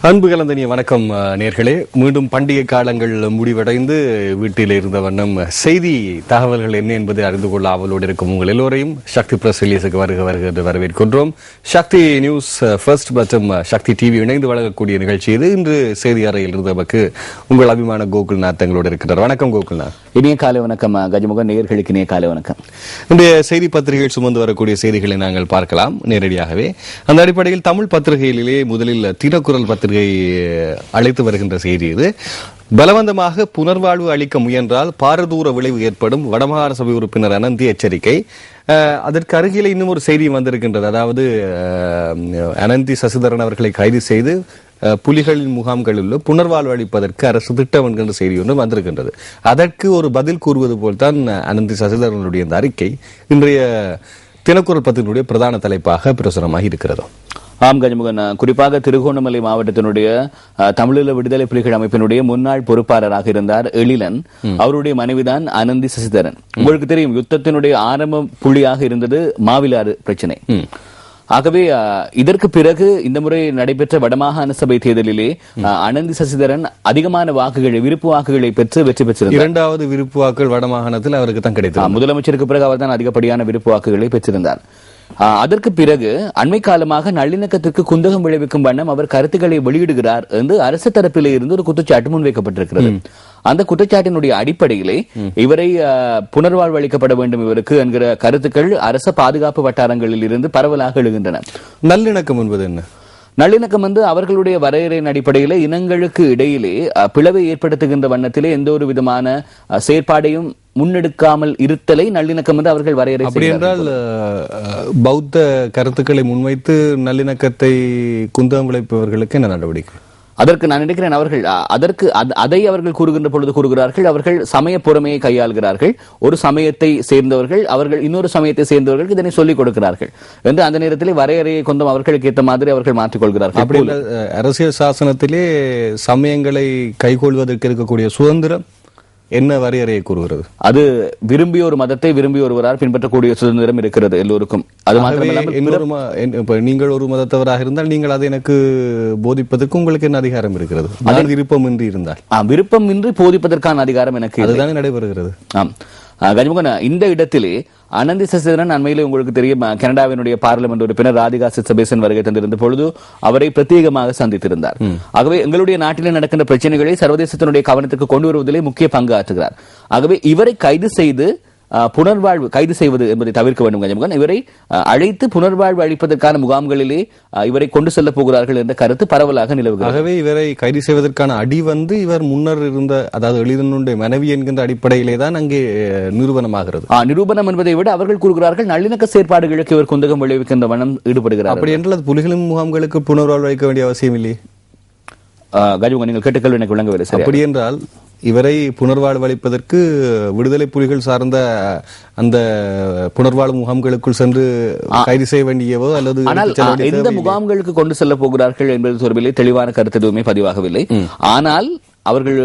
அன்பு கலந்தனிய வணக்கம் நேர்களே. மீண்டும் பண்டிகை காலங்கள் முடிவடைந்து வீட்டில் இருந்த வண்ணம் செய்தி தகவல்கள் என்ன என்பதை அறிந்து கொள்ள ஆவலோடு இருக்கும் உங்கள் எல்லோரையும் சக்தி பிரஸ் ரிலீஸுக்கு வருக என்று வரவேற்கின்றோம். சக்தி நியூஸ் ஃபர்ஸ்ட் மற்றும் சக்தி டிவி இணைந்து வழங்கக்கூடிய நிகழ்ச்சி இது. இன்று செய்தி அறையில் இருந்தவருக்கு உங்கள் அபிமான கோகுல்நாத் தங்களோடு இருக்கிறார். வணக்கம் கோகுல்நாத். இனிய காலை வணக்கம் கஜமுக நேயர்களுக்கு. இனிய காலை வணக்கம். இன்றைய செய்தி பத்திரிகைகள் சுமந்து வரக்கூடிய செய்திகளை நாங்கள் பார்க்கலாம் நேரடியாகவே. அந்த அடிப்படையில் தமிழ் பத்திரிகைகளிலே முதலில் தினக்குரல் பத்திரிகை அழைத்து வருகின்ற செய்தி இது. பலவந்தமாக புனர்வாழ்வு அளிக்க முயன்றால் பாரதூர விளைவு ஏற்படும், வடமாகாண சபை உறுப்பினர் அனந்தி எச்சரிக்கை. அதற்கு அருகிலே இன்னும் ஒரு செய்தி வந்திருக்கின்றது. அதாவது அனந்தி சசிதரன் அவர்களை கைது செய்து புலிகளின் முகாம்களில் புனர்வாழ்வு அளிப்பதற்கு அரசு திட்டம் என்கின்ற செய்தி ஒன்று வந்திருக்கின்றது. அதற்கு ஒரு பதில் கூறுவது போல்தான் அனந்தி சசிதரனுடைய இந்த அறிக்கை இன்றைய தினக்குரல் பத்திரிகையுடைய பிரதான தலைப்பாக பிரசுரமாகி இருக்கிறது. ஆம் கஜமுகன், குறிப்பாக திருகோணமலை மாவட்டத்தினுடைய தமிழீழ விடுதலை புலிகள் அமைப்பினுடைய முன்னாள் பொறுப்பாளராக இருந்தார் எழிலன். அவருடைய மனைவிதான் அனந்தி சசிதரன். உங்களுக்கு தெரியும், யுத்தத்தினுடைய ஆரம்ப புள்ளியாக இருந்தது மாவிலாறு பிரச்சனை. ஆகவே இதற்கு பிறகு இந்த முறை நடைபெற்ற வடமாகாண சபை தேர்தலிலே அனந்தி சசிதரன் அதிகமான வாக்குகளை, விருப்பு வாக்குகளை பெற்று வெற்றி பெற்றிருந்தார். இரண்டாவது விருப்பு வாக்குகள் வடமாகாணத்தில் அவருக்கு தான் கிடைத்தது. முதலமைச்சருக்கு பிறகு அவர் தான் அதிகப்படியான விருப்பு வாக்குகளை பெற்றிருந்தார். அதற்கு பிறகு அண்மை காலமாக நல்லிணக்கத்திற்கு குந்தகம் விளைவிக்கும் வண்ணம் அவர் கருத்துக்களை வெளியிடுகிறார் என்று அரசு தரப்பிலே இருந்து ஒரு குற்றச்சாட்டு முன்வைக்கப்பட்டிருக்கிறது. அந்த குற்றச்சாட்டினுடைய அடிப்படையிலே இவரை புனர்வாழ்வு அளிக்கப்பட வேண்டும் இவருக்கு என்கிற கருத்துக்கள் அரச பாதுகாப்பு வட்டாரங்களில் இருந்து பரவலாக எழுகின்றன. நல்லிணக்கம் என்பது என்ன? நல்லிணக்கம் அவர்களுடைய வரையறையின் அடிப்படையிலே இனங்களுக்கு இடையிலே பிளவை ஏற்படுத்துகின்ற வண்ணத்திலே எந்த ஒரு விதமான செயற்பாடையும் முன்னெடுக்காமல் இருத்தலை நல்லிணக்கம் என்று அவர்கள் வரையறை. அப்படி என்றால் பௌத்த கருத்துக்களை முன்வைத்து நல்லிணக்கத்தை குந்தகம் விளைப்பவர்களுக்கு என்ன நடவடிக்கை? அதற்கு நான் நினைக்கிறேன் அவர்கள் அதை அவர்கள் கூறுகின்ற பொழுது கூறுகிறார்கள், அவர்கள் சமய புறமையை கையாளுகிறார்கள். ஒரு சமயத்தை சேர்ந்தவர்கள் அவர்கள் இன்னொரு சமயத்தை சேர்ந்தவர்களுக்கு இதனை சொல்லிக் கொடுக்கிறார்கள் என்று அந்த நேரத்திலே வரையறையை கொண்டும் அவர்களுக்கு ஏற்ற மாதிரி அவர்கள் மாற்றிக்கொள்கிறார்கள். அப்படி அரசியல் சாசனத்திலே சமயங்களை கைகொள்வதற்கு இருக்கக்கூடிய சுதந்திரம் என்ன வரையறையை கூறுகிறது? அது விரும்பிய ஒரு மதத்தை விரும்பி ஒருவரால் பின்பற்றக்கூடிய சுதந்திரம் இருக்கிறது எல்லோருக்கும். அது மாத்திரமல்ல, நீங்கள் ஒரு மதத்தவராக இருந்தால் நீங்கள் அதை எனக்கு போதிப்பதற்கு உங்களுக்கு என்ன அதிகாரம் இருக்கிறது? விருப்பமின்றி இருந்தால் விருப்பமின்றி போதிப்பதற்கான அதிகாரம் எனக்கு அதுதானே நடைபெறுகிறது. ஆம் கஜமுகன், இந்த இடத்திலே அனந்தி சசிதரன் அண்மையிலே உங்களுக்கு தெரியும் கனடாவினுடைய பார்லிமெண்ட் உறுப்பினர் ராதிகா சித்சபேசன் வருகை தந்திருந்த பொழுது அவரை பிரத்யேகமாக சந்தித்திருந்தார். ஆகவே எங்களுடைய நாட்டிலே நடக்கின்ற பிரச்சனைகளை சர்வதேசத்தினுடைய கவனத்துக்கு கொண்டு வருவதிலே முக்கிய பங்கு ஆற்றுகிறார். ஆகவே இவரை கைது செய்து புனர்வாழ்வு கைது செய்வது என்பதை தவிர்க்க வேண்டும் கஜமுகன். இவரை அழைத்து புனர்வாழ்வு அளிப்பதற்கான முகாம்களிலே இவரை கொண்டு செல்ல போகிறார்கள் என்ற கருத்து பரவலாக நிலவுகிறது. ஆகவே இவரை கைது செய்வதற்கான அடி இவர் முன்னர் இருந்த, அதாவது எளிதனுடைய மனைவி என்கின்ற அடிப்படையிலே தான் அங்கே நிரூபணமாகிறது. நிரூபணம் என்பதை விட அவர்கள் கூறுகிறார்கள் நல்லிணக்க செயற்பாடுகளுக்கு இவர் குந்தகம் விளைவிக்கின்ற வண்ணம் ஈடுபடுகிறார். அப்படி என்றால் புலிகளின் முகாம்களுக்கு புனர்வாழ்வு அளிக்க வேண்டிய அவசியம் இல்லையே கஜமுகன். நீங்கள் கேட்டுக்கொள்ள எனக்கு விளங்கவில்லை. அப்படி என்றால் இவரை புனர்வாழ்வு அளிப்பதற்கு விடுதலை புலிகள் சார்ந்த அந்த புனர்வாழ்வு முகாம்களுக்குள் சென்று கைது செய்ய வேண்டியவோ அல்லது எந்த முகாம்களுக்கு கொண்டு செல்ல போகிறார்கள் என்பது தொடர்பிலே தெளிவான கருத்து எதுவுமே பதிவாகவில்லை. ஆனால் அவர்கள்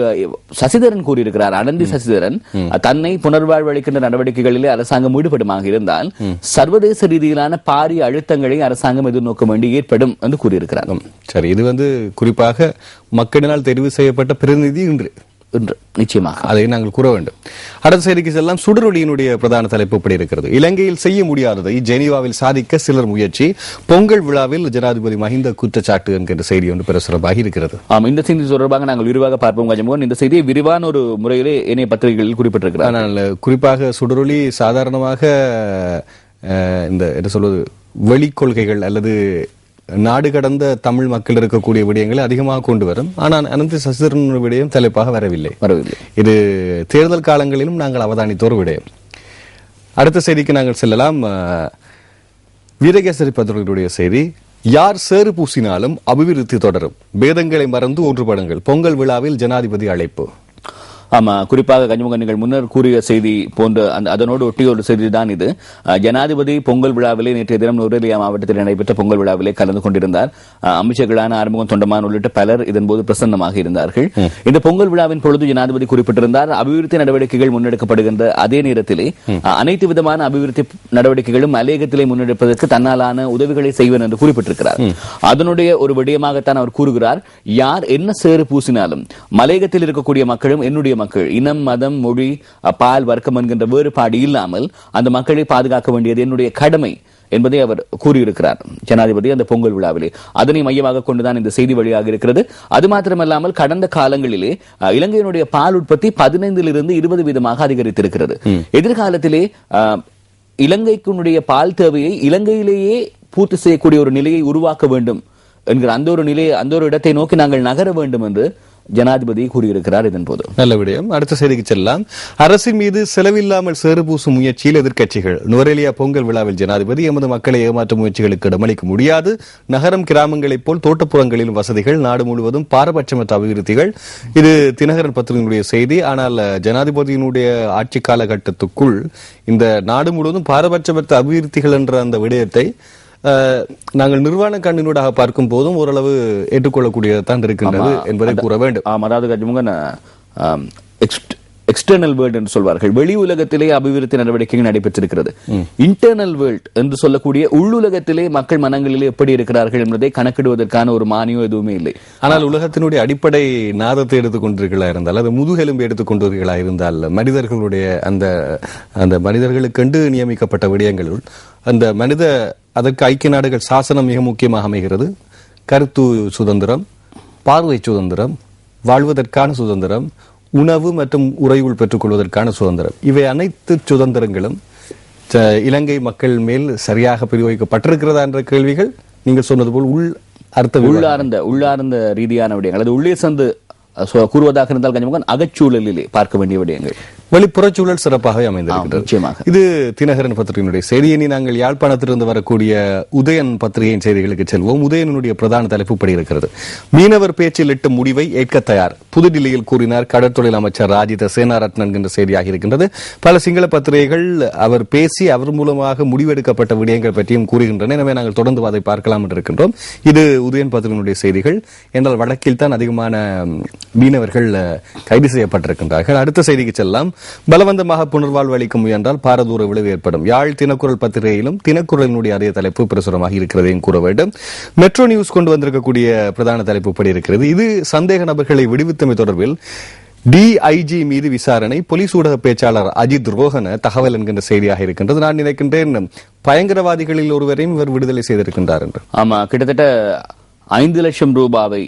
சசிதரன் கூறியிருக்கிறார், அனந்தி சசிதரன் தன்னை புனர்வாழ்வு அளிக்கின்ற நடவடிக்கைகளிலே அரசாங்கம் ஈடுபடுமாக இருந்தால் சர்வதேச ரீதியிலான பாரிய அழுத்தங்களை அரசாங்கம் எதிர்நோக்க வேண்டி ஏற்படும் என்று கூறியிருக்கிறார். சரி, இது குறிப்பாக மக்களினால் தெரிவு செய்யப்பட்ட பிரதிநிதி இன்று நிச்சயமாக அதை நாங்கள் கூற வேண்டும். அடுத்த செய்திக்கு செல்லாம். சுடரொலியினுடைய பிரதான தலைப்பு இப்படி இருக்கிறது. இலங்கையில் செய்ய முடியாததை ஜெனீவாவில் சாதிக்க சிலர் முயற்சி, பொங்கல் விழாவில் ஜனாதிபதி மஹிந்த குற்றச்சாட்டு என்கின்ற செய்தி ஒன்று பிரசுரமாகி இருக்கிறது. இந்த செய்தி தொடர்பாக நாங்கள் விரிவாக பார்ப்போம் கஜமுகன். இந்த செய்தியை விரிவான ஒரு முறையிலே இணைய பத்திரிகைகளில் குறிப்பிட்டிருக்கிறார். ஆனால் குறிப்பாக சுடரொலி சாதாரணமாக இந்த என்ன சொல்வது வெளிக்கொள்கைகள் அல்லது நாடு கடந்த தமிழ் மக்கள் இருக்கக்கூடிய விடயங்களை அதிகமாக கொண்டு வரும். ஆனால் அனந்தி சசிதரன் விடயம் தலைப்பாக வரவில்லை. இது தேர்தல் காலங்களிலும் நாங்கள் அவதானித்தோர் விடயம். அடுத்த செய்திக்கு நாங்கள் செல்லலாம். வீரகேசரி பத்திரிகையுடைய செய்தி. யார் சேறு பூசினாலும் அபிவிருத்தி தொடரும், பேதங்களை மறந்து ஒன்றுபடுங்கள், பொங்கல் விழாவில் ஜனாதிபதி அழைப்பு. ஆமா, குறிப்பாக கஞ்சமுகன் நீங்கள் முன்னர் கூறிய செய்தி போன்ற அதனோடு ஒட்டிய ஒரு செய்தி தான் இது. ஜனாதிபதி பொங்கல் விழாவிலே நேற்றைய தினம் நுவரெலியா மாவட்டத்தில் நடைபெற்ற பொங்கல் விழாவிலே கலந்து கொண்டிருந்தார். அமைச்சர்களான ஆறுமுகம் தொண்டமான் உள்ளிட்ட பலர் இதன்போது பிரசன்னமாக இருந்தார்கள். இந்த பொங்கல் விழாவின் பொழுது ஜனாதிபதி குறிப்பிட்டிருந்தார், அபிவிருத்தி நடவடிக்கைகள் முன்னெடுக்கப்படுகின்ற அதே நேரத்திலே அனைத்து விதமான அபிவிருத்தி நடவடிக்கைகளும் மலையகத்திலே முன்னெடுப்பதற்கு தன்னாலான உதவிகளை செய்வேன் என்று குறிப்பிட்டிருக்கிறார். அதனுடைய ஒரு விடயமாகத்தான் அவர் கூறுகிறார், யார் என்ன சேறு பூசினாலும் மலையகத்தில் இருக்கக்கூடிய மக்களும் என்னுடைய மக்கள், இனம், மதம், மொழி, பால், வர்க்கம் என்கின்ற வேறுபாடு இல்லாமல் அந்த மக்களை பாதுகாக்க வேண்டியது என்னுடைய கடமை என்பதை அவர் கூறியிருக்கிறார் ஜனாதிபதி அந்த பொங்கல் விழாவிலே. அதனை மையமாக கொண்டுதான் இந்த செய்தி வழியாக இருக்கிறது. அது மாத்திரமல்லாமல் கடந்த காலங்களிலே இலங்கையினுடைய பால் உற்பத்தி 15% 20% அதிகரித்திருக்கிறது. எதிர்காலத்திலே இலங்கைக்குடைய பால் தேவையை இலங்கையிலேயே பூர்த்தி செய்யக்கூடிய ஒரு நிலையை உருவாக்க வேண்டும் என்கிற அந்த ஒரு இடத்தை நோக்கி நாங்கள் நகர வேண்டும் என்று ஜனாதிபதி கூறியிருக்கிறார். இதன் போது நல்ல விடயம். அடுத்த செய்திக்கு செல்லலாம். அரசின் மீது செலவில்லாமல் சேறு பூசும் முயற்சியில் எதிர்க்கட்சிகள். நுவரெலியா பொங்கல் விழாவில் ஜனாதிபதி எமது மக்களை ஏமாற்றும் முயற்சிகளுக்கு இடமளிக்க முடியாது, நகரம் கிராமங்களைப் போல் தோட்டப்புறங்களிலும் வசதிகள், நாடு முழுவதும் பாரபட்சமற்ற அபிவிருத்திகள். இது தினகரன் பத்திரிகையினுடைய செய்தி. ஆனால் ஜனாதிபதியினுடைய ஆட்சி காலகட்டத்துக்குள் இந்த நாடு முழுவதும் பாரபட்சமற்ற அபிவிருத்திகள் என்ற அந்த விடயத்தை நாங்கள் நிர்வாண கண்ணினூடாக பார்க்கும் போதும் ஓரளவு ஏற்றுக்கொள்ளக்கூடியதான் இருக்கின்றது என்பதை கூற வேண்டும். அதாவது எக்ஸ்டர்னல் வேர்ல்ட் என்று சொல்வார்கள், வெளி உலகத்திலே அபிவிருத்தி நடவடிக்கைகள் நடைபெற்றிருக்கிறது. இன்டர்னல் வேர்ல்ட் என்று சொல்லக்கூடிய உள்ளுலகத்திலே மக்கள் மனங்களிலே எப்படி இருக்கிறார்கள் என்பதை கணக்கிடுவதற்கான ஒரு மானியம் எதுவுமே இல்லை. ஆனால் உலகத்தினுடைய அடிப்படை நாதத்தை எடுத்துக்கொண்டிருக்கிறா இருந்தால், அது முதுகெலும்பு எடுத்துக்கொண்டிருக்கிறா இருந்தால், மனிதர்களுடைய அந்த மனிதர்களுக்கென்று நியமிக்கப்பட்ட விடயங்களுள் அந்த அதற்கு ஐக்கிய நாடுகள் சாசனம் மிக முக்கியமாக அமைகிறது. கருத்து சுதந்திரம், பார்வை சுதந்திரம், வாழ்வதற்கான சுதந்திரம், உணவு மற்றும் உறையுள் பெற்றுக் கொள்வதற்கான சுதந்திரம், இவை அனைத்து சுதந்திரங்களும் இலங்கை மக்கள் மேல் சரியாக பிரயோகிக்கப்பட்டிருக்கிறதா என்ற கேள்விகள் நீங்கள் சொன்னது போல் உள்ளார்ந்த ரீதியான விடயங்கள், அது உள்ளே சந்து கூறுவதாக இருந்தால் கஞ்சமுகன் அகச்சூழலிலே பார்க்க வேண்டிய விடயங்கள். வெளிப்புறச்சூழல் சிறப்பாக அமைந்திருக்கிறது. இது தினகரன் பத்திரிகையினுடைய செய்தி. இனி நாங்கள் யாழ்ப்பாணத்திலிருந்து வரக்கூடிய உதயன் பத்திரிகையின் செய்திகளுக்கு செல்வோம். உதயனுடைய பிரதான தலைப்புப்படி இருக்கிறது, மீனவர் பேச்சில் இட்ட முடிவை ஏற்க தயார், புதுடில்லியில் கூறினார் கடற்தொழில் அமைச்சர் ராஜித சேனாரத்ன என்கின்ற செய்தியாக இருக்கின்றது. பல சிங்கள பத்திரிகைகள் அவர் பேசி அவர் மூலமாக முடிவெடுக்கப்பட்ட விடயங்கள் பற்றியும் கூறுகின்றன. எனவே நாங்கள் தொடர்ந்து அதை பார்க்கலாம் என்று இருக்கின்றோம். இது உதயன் பத்திரிகையினுடைய செய்திகள். என்றால் வழக்கில் தான் அதிகமான மீனவர்கள் கைது செய்யப்பட்டிருக்கின்றார்கள். அடுத்த செய்திக்கு செல்லலாம். பலவந்தமாக புனர்வாழ்வு அளிக்க முயன்றால் பாரதூர விளைவு ஏற்படும். யாழ் தினக்குரல் பத்திரிகையிலும் தினக்குரலினுடைய அரிய தலைப்பு பிரசுரமாக இருக்கிறதையும் கூற வேண்டும். மெட்ரோ நியூஸ் கொண்டு வந்திருக்கக்கூடிய பிரதான தலைப்பு படி இருக்கிறது. இது சந்தேக நபர்களை விடுவித்தமை தொடர்பில் டிஐஜி மீது விசாரணை, போலீஸ் ஊடக பேச்சாளர் அஜித் ரோஹன தகவல் என்கின்ற செய்தியாக இருக்கின்றது. நான் நினைக்கின்றேன் பயங்கரவாதிகளில் ஒருவரையும் இவர் விடுதலை செய்திருக்கின்றார் என்று. ஆமா, கிட்டத்தட்ட 5 லட்சம் ரூபாவை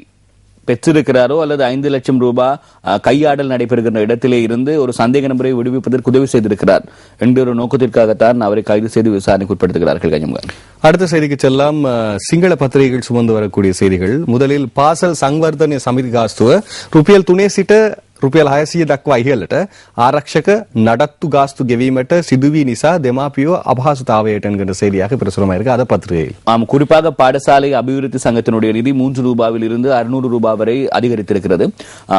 பெற்றிருக்கிறாரோ அல்லது 5 லட்சம் ரூபாய் கையாடல் நடைபெறுகின்ற இடத்திலே இருந்து ஒரு சந்தேக நபரை விடுவிப்பதற்கு உதவி செய்திருக்கிறார் என்ற ஒரு நோக்கத்திற்காகத்தான் அவரை கைது செய்து விசாரணைக்கு உட்படுத்துகிறார்கள். கஞ்சமுகன், அடுத்த செய்திக்கு செல்லாம். சிங்கள பத்திரிகைகள் சுமந்து வரக்கூடிய செய்திகள். முதலில் பாசல் සංවර්ධනය සමිති ගාස්තුව රුපියල් 3 සිට රුපියල් 600 දක්වා ඉහළට ආරක්ෂක නඩත්තු ගාස්තු ගෙවීමට සිදුවී නිසා දෙමාපියෝ අපහසුතාවයට என்கிற செய்தியாக பிரசுரமாக இருக்கு அத பத்திரிகையில். ஆம், குறிப்பாக பாடசாலை அபிவிருத்தி சங்கத்தினுடைய நிதி 3 ரூபாயில் இருந்து 600 ரூபாய் வரை அதிகரித்திருக்கிறது.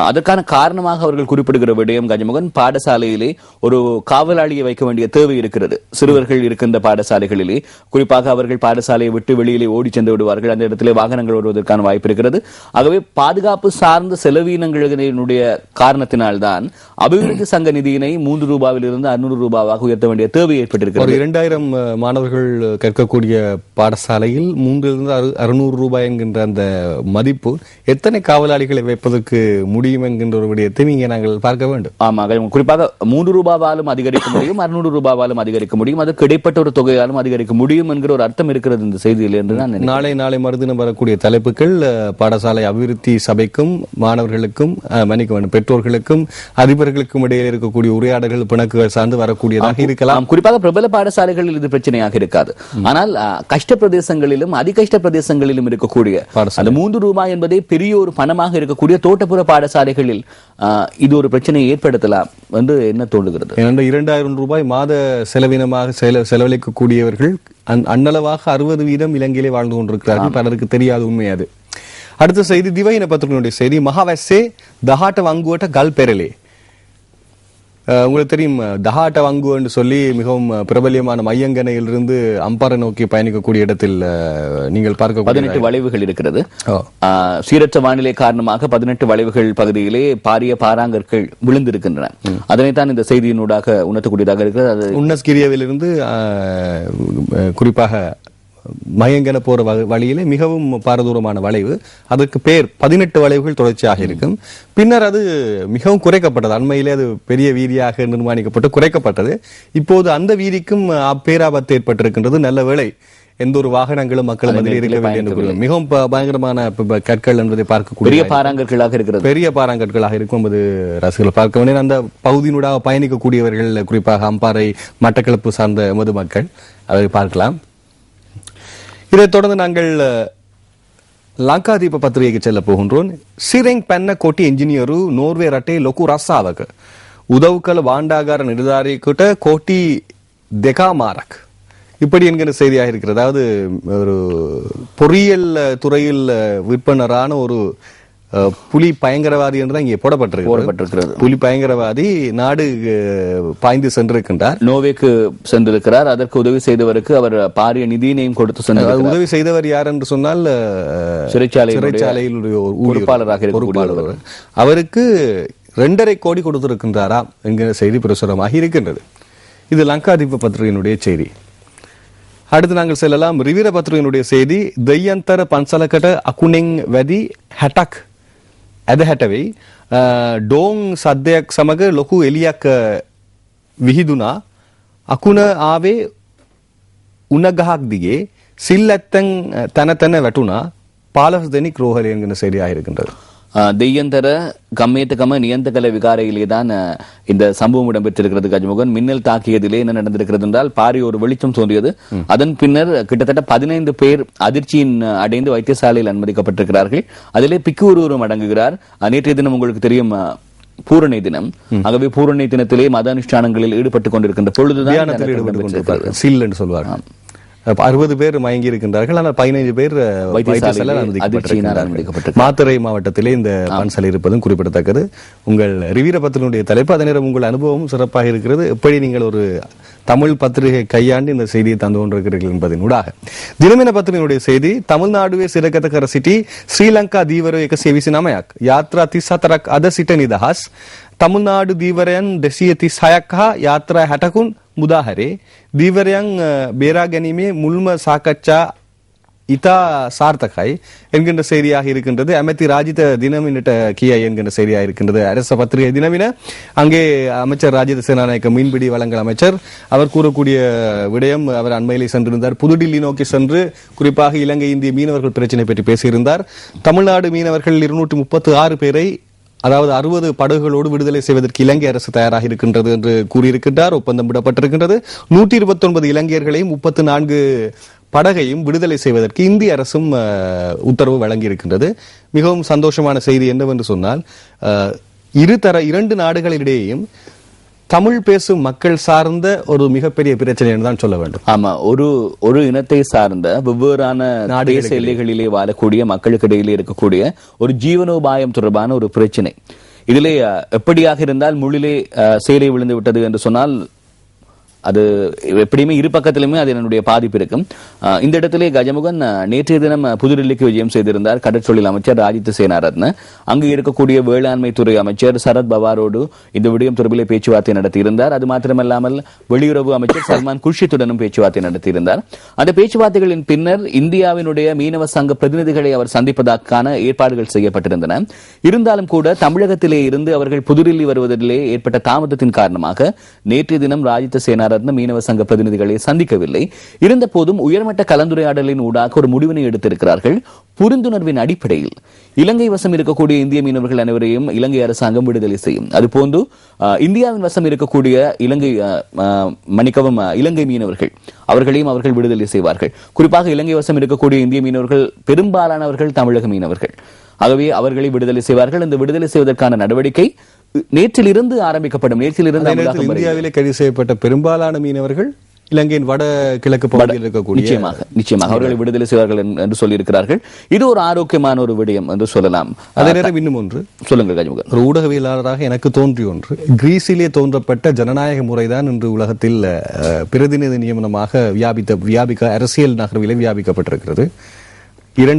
அதற்கான காரணமாக அவர்கள் குறிப்பிடுகிற விடயம் கஞ்சமுகன், பாடசாலையிலே ஒரு காவலாளியை வைக்க வேண்டிய தேவை இருக்கிறது. சிறுவர்கள் இருக்கின்ற பாடசாலைகளிலே குறிப்பாக அவர்கள் பாடசாலையை விட்டு வெளியிலே ஓடி சென்று விடுவார்கள். அந்த இடத்திலே வாகனங்கள் வருவதற்கான வாய்ப்பு இருக்கிறது. ஆகவே பாதுகாப்பு சார்ந்த செலவீனங்களினுடைய காரணத்தினால்தான் அபிவிருத்தி சங்க நிதியினை 3 ரூபாயில் இருந்து 600 ரூபாவாக உயர்த்த வேண்டிய தேவை ஏற்பட்டிருக்கிறது. 2000 மாணவர்கள் கற்கக்கூடிய பாடசாலையில் 300 ரூபாய் என்கின்ற அந்த மதிப்பு எத்தனை காவலாளிகளை வைப்பதற்கு முடியும் என்கின்ற ஒரு விடயத்தை இங்கே நாங்கள் பார்க்க வேண்டும். ஆமா, குறிப்பாக 3 ரூபாவாலும் அதிகரிக்க முடியும், 600 ரூபாவாலும் அதிகரிக்க முடியும், அதற்கு இடைப்பட்ட ஒரு தொகையாலும் அதிகரிக்க முடியும் என்கிற ஒரு அர்த்தம் இருக்கிறது இந்த செய்தியில் என்று நான் நாளை மறுதினம் வரக்கூடிய தலைப்புகள் பாடசாலை அபிவிருத்தி சபைக்கும் மாணவர்களுக்கும் மன்னிக்க வேண்டும் பெற்றோர்களுக்கும் அதிபர்களுக்கும் இடையே இருக்கக்கூடிய உரையாடல்கள் பிணக்குகள் சார்ந்து வரக்கூடியதாக இருக்கலாம். குறிப்பாக பிரபல பாடசாலைகளில் இது பிரச்சனையாக இருக்காது. ஆனால் கஷ்ட பிரதேசங்களிலும் அதிகஷ்ட பிரதேசங்களிலும் இருக்கக்கூடிய அந்த 3 ரூபாய் என்பதே பெரிய ஒரு பணமாக இருக்கக்கூடிய தோட்டப்புற பாடசாலைகளில் இது ஒரு பிரச்சனையை ஏற்படுத்தலாம் என்று என்ன தோன்றுகிறது. 2000 ரூபாய் மாத செலவினமாக செலவழிக்கக்கூடியவர்கள் அன்னளவாக 60% இலங்கையிலே வாழ்ந்து கொண்டிருக்கிறார்கள். பலருக்கு தெரியாத உண்மை அது. அடுத்த செய்தி திவையின பத்திரிகையினுடைய செய்தி. மகாவஸ்ஸே 18 වංගුවට ගල් පෙරළේ உங்களுக்கு தெரியும் தஹாட்ட வங்கு என்று சொல்லி மிகவும் பிரபல்யமான மையங்கனையிலிருந்து அம்பாறை நோக்கி பயணிக்கக்கூடிய இடத்தில் நீங்கள் பார்க்க 18 வளைவுகள் இருக்கிறது. சீரற்ற வானிலை காரணமாக 18 வளைவுகள் பகுதியிலே பாரிய பாறாங்கற்கள் விழுந்திருக்கின்றன. அதனைத்தான் இந்த செய்தியினூடாக உணர்த்தக்கூடியதாக இருக்கிறது. அது உன்னஸ்கிரியவிலிருந்து குறிப்பாக மயங்கன போற வழியிலே மிகவும் பாரதூரமான வளைவு. அதற்கு பேர் 18 வளைவுகள் தொடர்ச்சியாக இருக்கும். பின்னர் அது மிகவும் குறைக்கப்பட்டது. அண்மையிலே அது பெரிய வீதியாக நிர்மாணிக்கப்பட்டு குறைக்கப்பட்டது. இப்போது அந்த வீதிக்கும் பேராபத்து ஏற்பட்டிருக்கின்றது. நல்ல வேளை எந்த ஒரு வாகனங்களும் மக்கள் மத்தியில் இருக்க வேண்டிய மிகவும் பயங்கரமான கற்கள் என்பதை பார்க்கக்கூடிய பெரிய பாறாங்கற்களாக இருக்கிறது. பெரிய பாறாங்கற்களாக இருக்கும். அது ரசிகர்கள் பார்க்க வேண்டிய அந்த பகுதியினூடாக பயணிக்கக்கூடியவர்கள், குறிப்பாக அம்பாறை மட்டக்களப்பு சார்ந்த எமது மக்கள் அதை பார்க்கலாம். இதைத் தொடர்ந்து நாங்கள் லங்காதீப பத்திரிகைக்கு செல்ல போகின்றோம். சிரெங் பென்ன கோட்டி என்ஜினியரு நோர்வே ரட்டே லொக்கு ரசாவக உதவுக்கல் வாண்டாகார நிர்தாரிக்கிட்ட கோட்டி தெகாமாரக் இப்படி என்கிற செய்தியாக இருக்கிறது. அதாவது ஒரு பொறியியல் துறையில் விற்பனரான ஒரு புலி பயங்கரவாதி என்றுதான் இங்கே போடப்பட்டிருக்கிறது. புலி பயங்கரவாதி நாடு பாய்ந்து சென்றிருக்கின்றார். நோவேக்கு சென்றிருக்கிறார். அதற்கு உதவி செய்தவருக்கு அவர் பாரிய நிதியினையும் கொடுத்து சென்றார். உதவி செய்தவர் யார் என்று சொன்னால் சிறைச்சாலையில் பொறுப்பாளராக இருக்கிறார். அவருக்கு 2.5 கோடி கொடுத்திருக்கின்றாரா என்கிற செய்தி பிரசுரமாக இருக்கின்றது. இது லங்காதீப பத்திரிகையினுடைய செய்தி. அடுத்து நாங்கள் செல்லலாம் ரிவீர பத்திரிகையினுடைய செய்தி. தெய்யந்தர பன்சலக்கட அகுனெங் வதி ஹட்டக் ඇදහැටවෙයි ඩෝන් සද්දයක් සමග ලොකු එලියක් විහිදුනා අකුණ ආවේ උණ ගහක් දිගේ සිල් ඇත්තන් තන තන වැටුණා 15 දෙනෙක් රෝහලේ என்கிற செய்தியாக இருக்கின்றது. தெய்யந்தர கம்மேத்தகம நியந்தகல விகாரையிலே தான் இந்த சம்பவம் இடம்பெற்றிருக்கிறது. கஜமுகன் மின்னல் தாக்கியதிலே என்ன நடந்திருக்கிறது என்றால் பாரிய ஒரு வெளிச்சம் தோன்றியது. அதன் பின்னர் கிட்டத்தட்ட 15 பேர் அதிர்ச்சியின் அடைந்து வைத்தியசாலையில் அனுமதிக்கப்பட்டிருக்கிறார்கள். அதிலே பிக்கு ஒருவரும் அடங்குகிறார். நேற்றைய தினம் உங்களுக்கு தெரியும் பூரணை தினம். ஆகவே பூரணை தினத்திலே மத அனுஷ்டானங்களில் ஈடுபட்டுக் கொண்டிருக்கின்ற பொழுதுதான் சில் என்று சொல்வார்கள். 60 பேர் மயங்கி இருக்கின்றார்கள். ஆனால் 15 பேர் மாத்தறை மாவட்டத்திலே இந்த பன்சல் இருப்பதும் குறிப்பிடத்தக்கது. உங்கள் ரிவீர பத்திரிகையுடைய தலைப்பு, அதே நேரம் உங்கள் அனுபவம் சிறப்பாக இருக்கிறது. எப்படி நீங்கள் ஒரு தமிழ் பத்திரிகை கையாண்டு இந்த செய்தியை தந்து கொண்டிருக்கிறீர்கள் என்பதனூடாக தினமின பத்திரிகையுடைய செய்தி. தமிழ்நாடுவே සිරගත සිටි ශ්‍රී ලංකා දීවරය 129ක් යාත්‍රා 34ක් අද සිට නිදහස්. තමිල්නාඩු දීවරයන් 236ක් හා යාත්‍රා 60කුන් මුදාහැරේ. දීවරයන් බේරා ගැනීමේ මුල්ම සාකච්ඡා இத்தா சார்த்தகாய் என்கின்ற செய்தியாக இருக்கின்றது. அமைதி ராஜித தினமினிட்ட கியா என்கின்ற செய்தியாக இருக்கின்றது. அரச பத்திரிகை தினமின அங்கே அமைச்சர் ராஜித சேனாநாயக்க மீன்பிடி வளங்கள் அமைச்சர் அவர் கூறக்கூடிய விடயம், அவர் அண்மையிலே சென்றிருந்தார். புதுடில்லி நோக்கி சென்று குறிப்பாக இலங்கை இந்திய மீனவர்கள் பிரச்சனை பற்றி பேசியிருந்தார். தமிழ்நாடு மீனவர்கள் 236 பேரை, அதாவது 60 படகுகளோடு விடுதலை செய்வதற்கு இலங்கை அரசு தயாராக இருக்கின்றது என்று கூறியிருக்கின்றார். ஒப்பந்தம் விடப்பட்டிருக்கின்றது. 129 இலங்கையர்களையும் 34 படகையும் விடுதலை செய்வதற்கு இந்திய அரசும் உத்தரவு வழங்கி இருக்கின்றது. மிகவும் சந்தோஷமான செய்தி என்னவென்று சொன்னால், 2 நாடுகளிடையேயும் தமிழ் பேசும் மக்கள் சார்ந்த ஒரு மிகப்பெரிய பிரச்சனை என்று தான் சொல்ல வேண்டும். ஆமா, ஒரு இனத்தை சார்ந்த வெவ்வேறான தேச எல்லைகளிலே வாழக்கூடிய மக்களுக்கு இடையிலே இருக்கக்கூடிய ஒரு ஜீவனோபாயம் தொடர்பான ஒரு பிரச்சனை. இதிலே எப்படியாக இருந்தால் முள்ளிலே சேலை விழுந்து விட்டது என்று சொன்னால் அது எப்படியுமே இரு பக்கத்திலுமே அது என்னுடைய பாதிப்பு இருக்கும். இந்த இடத்திலே கஜமுகன் நேற்றைய தினம் புதுடில்லிக்கு விஜயம் செய்திருந்தார். கடற்றொழில் அமைச்சர் ராஜித் சேனாரத்ன அங்கு இருக்கக்கூடிய வேளாண்மை துறை அமைச்சர் சரத் பவாரோடு இந்த விடயம் தொடர்பிலே பேச்சுவார்த்தை நடத்தியிருந்தார். அது மாத்திரமல்லாமல் வெளியுறவு அமைச்சர் சல்மான் குர்ஷித்துடனும் பேச்சுவார்த்தை நடத்தியிருந்தார். அந்த பேச்சுவார்த்தைகளின் பின்னர் இந்தியாவினுடைய மீனவ சங்க பிரதிநிதிகளை அவர் சந்திப்பதற்கான ஏற்பாடுகள் செய்யப்பட்டிருந்தன. இருந்தாலும் கூட தமிழகத்திலே இருந்து அவர்கள் புதுடில்லி வருவதிலே ஏற்பட்ட தாமதத்தின் காரணமாக நேற்றைய தினம் ராஜித் சேனாரத்ன மீனவ சங்க பிரதிநிதிகளை சந்திக்கவில்லை. இருந்த போதும் உயர்மட்ட கலந்துரையாடலின் ஊடாக ஒரு முடிவினை எடுத்திருக்கிறார்கள். புரிந்துணர்வின் அடிப்படையில் இலங்கை வசம் இருக்கக்கூடிய இந்திய மீனவர்கள் அனைவரையும் இலங்கை அரசாங்கம் விடுதலை செய்யும். அதுபோன்று இந்தியாவின் வசம் இருக்கக்கூடிய இலங்கை மீனவர்கள் அவர்களையும் அவர்கள் விடுதலை செய்வார்கள். குறிப்பாக இலங்கை வசம் இருக்கக்கூடிய இந்திய மீனவர்கள் பெரும்பாலானவர்கள் தமிழக மீனவர்கள். ஆகவே அவர்களை விடுதலை செய்வார்கள். இந்த விடுதலை செய்வதற்கான நடவடிக்கை நேற்றிலிருந்து ஆரம்பிக்கப்படும். நேற்றிலிருந்து இந்தியாவிலே கைது செய்யப்பட்ட பெரும்பாலான மீனவர்கள் இலங்கையின் வட கிழக்கு பகுதியில் இருக்கக்கூடிய நிச்சயமாக அவர்களை விடுதலை செய்வார்கள் என்று சொல்லியிருக்கிறார்கள். இது ஒரு ஆரோக்கியமான ஒரு விடயம் என்று சொல்லலாம். அதே நேரம் இன்னும் ஒன்று சொல்லுங்கள் கஜமுகன். ஒரு ஊடகவியலாளராக எனக்கு தோன்றிய ஒன்று, கிரீஸிலே தோன்றப்பட்ட ஜனநாயக முறைதான் இன்று உலகத்தில் பிரதிநிதி நியமனமாக அரசியல் நகர்விலே வியாபிக்கப்பட்டிருக்கிறது.